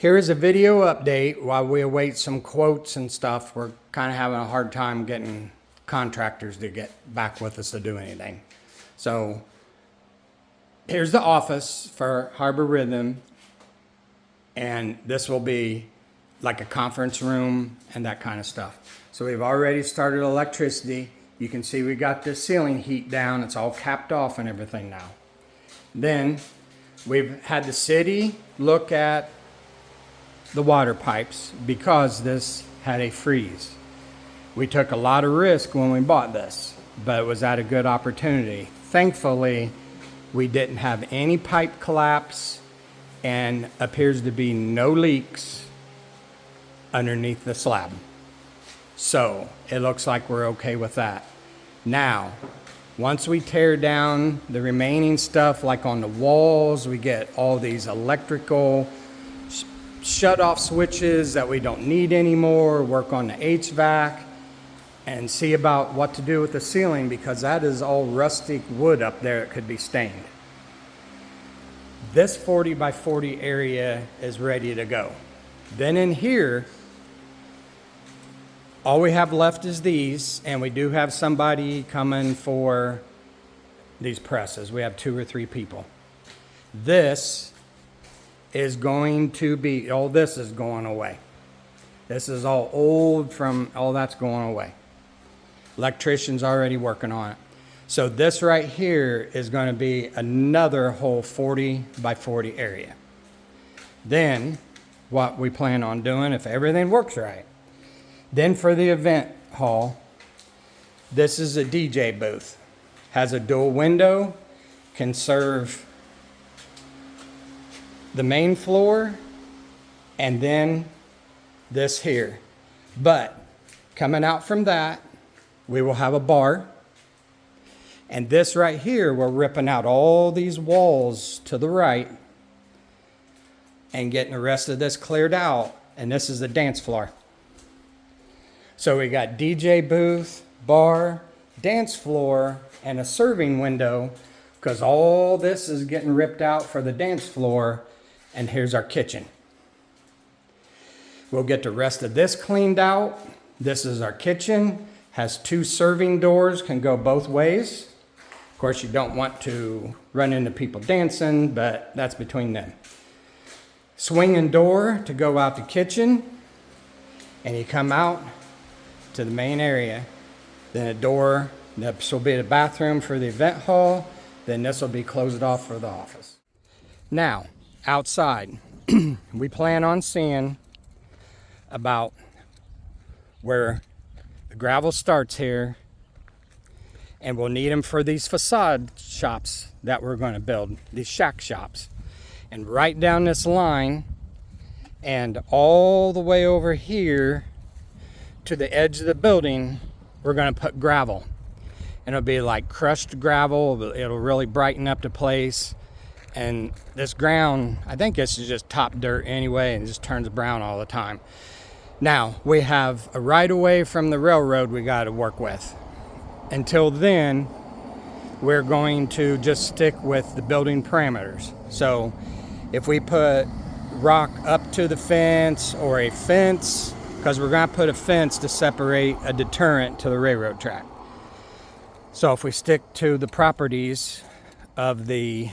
Here is a video update while we await some quotes and stuff. We're kind of having a hard time getting contractors to get back with us to do anything. So here's the office for Harbor Rhythm, and this will be like a conference room and that kind of stuff. So we've already started electricity. You can see we got the ceiling heat down. It's all capped off and everything now. Then we've had the city look at the water pipes because this had a freeze. We took a lot of risk when we bought this, but it was at a good opportunity. Thankfully, we didn't have any pipe collapse and appears to be no leaks underneath the slab. So it looks like we're okay with that. Now, once we tear down the remaining stuff, like on the walls, we get all these electrical shut-off switches that we don't need anymore, work on the HVAC, and see about what to do with the ceiling, because that is all rustic wood up there that could be stained. This 40 by 40 area is ready to go. Then in here, all we have left is these, and we do have somebody coming for these presses. We have 2 or 3 people. This is going to be, all this is going away. This is all old from, all that's going away. Electrician's already working on it. So this right here is going to be another whole 40 by 40 area. Then what we plan on doing, if everything works right, then for the event hall, this is a DJ booth. Has a dual window, can serve the main floor and then this here. But coming out from that, we will have a bar. And this right here, we're ripping out all these walls to the right and getting the rest of this cleared out. And this is the dance floor. So we got DJ booth, bar, dance floor, and a serving window, because all this is getting ripped out for the dance floor. And here's our kitchen. We'll get the rest of this cleaned out. This is our kitchen. Has 2 serving doors, can go both ways. Of course, you don't want to run into people dancing, but that's between them. Swinging door to go out the kitchen. And you come out to the main area. Then a door, this will be the bathroom for the event hall. Then this will be closed off for the office. Now, outside, we plan on seeing about where the gravel starts here, and we'll need them for these facade shops that we're going to build, these shack shops. And right down this line and all the way over here to the edge of the building, we're going to put gravel. And it'll be like crushed gravel. It'll really brighten up the place. And this ground, I think this is just top dirt anyway, and it just turns brown all the time. Now, we have a right-of-way from the railroad we got to work with. Until then, we're going to just stick with the building parameters. So if we put rock up to the fence or a fence, because we're going to put a fence to separate a deterrent to the railroad track. So if we stick to the properties of the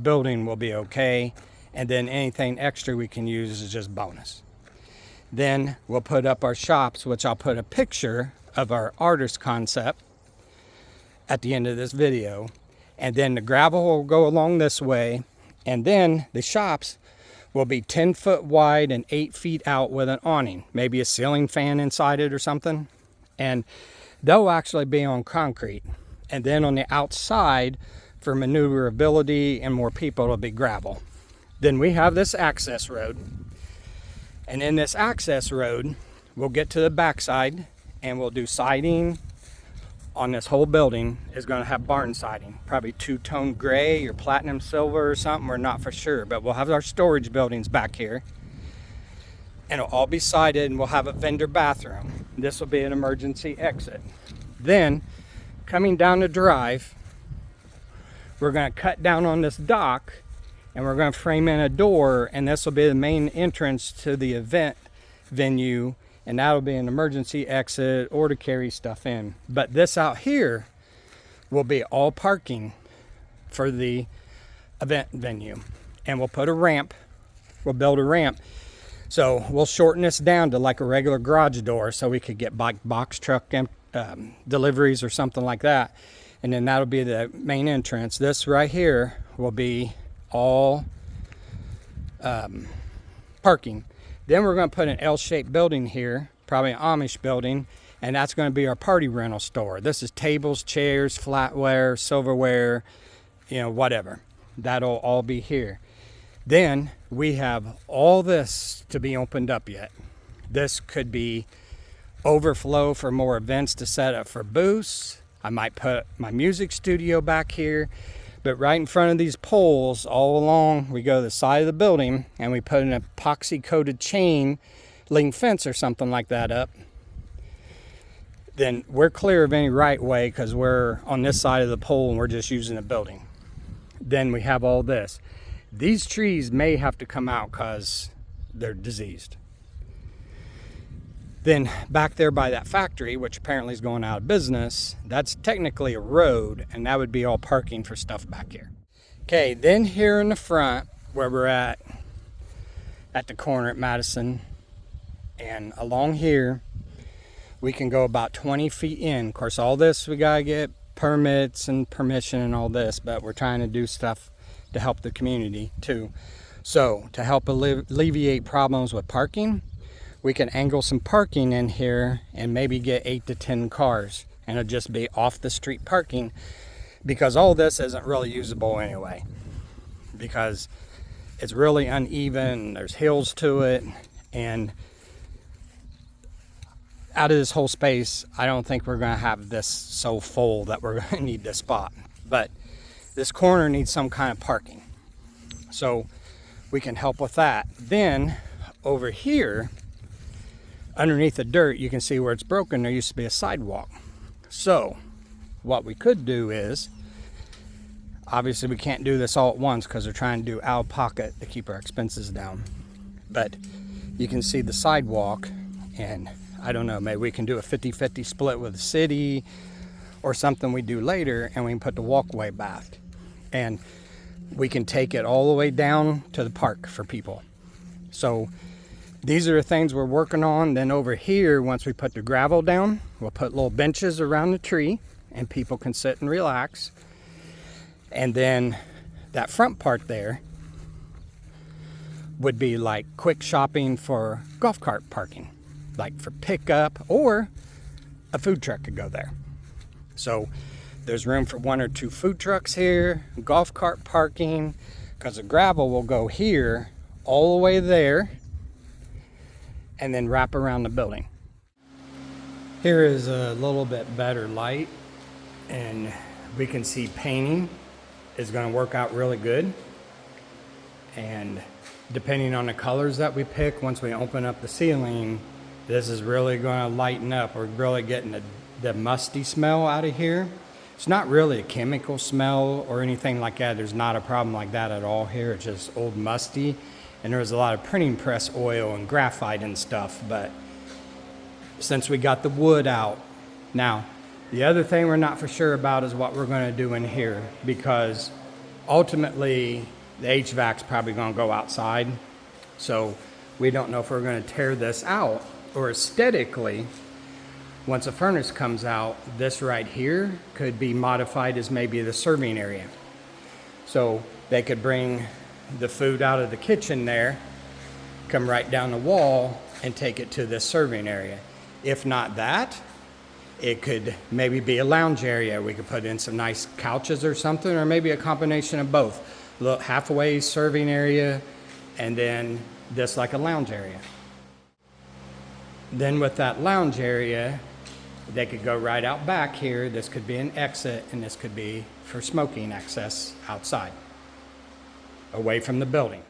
building, will be okay, and then anything extra we can use is just bonus. Then we'll put up our shops, which I'll put a picture of our artist concept at the end of this video, and then the gravel will go along this way, and then the shops will be 10 foot wide and 8 feet out with an awning, maybe a ceiling fan inside it or something, and they'll actually be on concrete. And then on the outside, for maneuverability and more people, it'll be gravel. Then we have this access road. And in this access road, we'll get to the backside and we'll do siding on this whole building. Is going to have barn siding, probably 2-tone gray or platinum silver or something. We're not for sure, but we'll have our storage buildings back here. And it'll all be sided, and we'll have a vendor bathroom. This will be an emergency exit. Then, coming down the drive, we're going to cut down on this dock and we're going to frame in a door, and this will be the main entrance to the event venue, and that'll be an emergency exit or to carry stuff in. But this out here will be all parking for the event venue, and we'll put a ramp. We'll build a ramp, so we'll shorten this down to like a regular garage door, so we could get box truck deliveries or something like that. And then that'll be the main entrance. This right here will be all parking. Then we're going to put an L-shaped building here, probably an Amish building, and that's going to be our party rental store. This is tables, chairs, flatware, silverware, whatever. That'll all be here. Then we have all this to be opened up yet. This could be overflow for more events to set up for booths. I might put my music studio back here, but right in front of these poles all along, we go to the side of the building and we put an epoxy coated chain link fence or something like that up. Then we're clear of any right way because we're on this side of the pole and we're just using the building. Then we have all this. These trees may have to come out because they're diseased. Then back there by that factory, which apparently is going out of business, that's technically a road, and that would be all parking for stuff back here. Okay, then here in the front, where we're at the corner at Madison, and along here, we can go about 20 feet in. Of course, all this, we gotta get permits and permission and all this, but we're trying to do stuff to help the community too. So, to help alleviate problems with parking, we can angle some parking in here and maybe get 8 to 10 cars, and it'll just be off the street parking, because all this isn't really usable anyway, because it's really uneven, there's hills to it, and out of this whole space, I don't think we're going to have this so full that we're going to need this spot. But this corner needs some kind of parking, so we can help with that. Then over here, underneath the dirt, you can see where it's broken. There used to be a sidewalk. So what we could do is, obviously we can't do this all at once because they're trying to do out of pocket to keep our expenses down. But you can see the sidewalk, and I don't know, maybe we can do a 50-50 split with the city or something we do later, and we can put the walkway back. And we can take it all the way down to the park for people. So these are the things we're working on. Then over here, once we put the gravel down, we'll put little benches around the tree and people can sit and relax. And then that front part there would be like quick shopping for golf cart parking, like for pickup, or a food truck could go there. So there's room for 1 or 2 food trucks here, golf cart parking, because the gravel will go here all the way there and then wrap around the building. Here is a little bit better light, and we can see painting is going to work out really good. And depending on the colors that we pick, once we open up the ceiling, this is really going to lighten up. We're really getting the musty smell out of here. It's not really a chemical smell or anything like that. There's not a problem like that at all here. It's just old musty. And there's a lot of printing press oil and graphite and stuff. But since we got the wood out, now the other thing we're not for sure about is what we're going to do in here, because ultimately the HVAC's probably going to go outside. So we don't know if we're going to tear this out, or aesthetically, once a furnace comes out, this right here could be modified as maybe the serving area. So they could bring the food out of the kitchen there, come right down the wall and take it to this serving area. If not that, it could maybe be a lounge area. We could put in some nice couches or something, or maybe a combination of both. Look, halfway serving area, and then this like a lounge area. Then with that lounge area, they could go right out back here. This could be an exit, and this could be for smoking access outside, away from the building.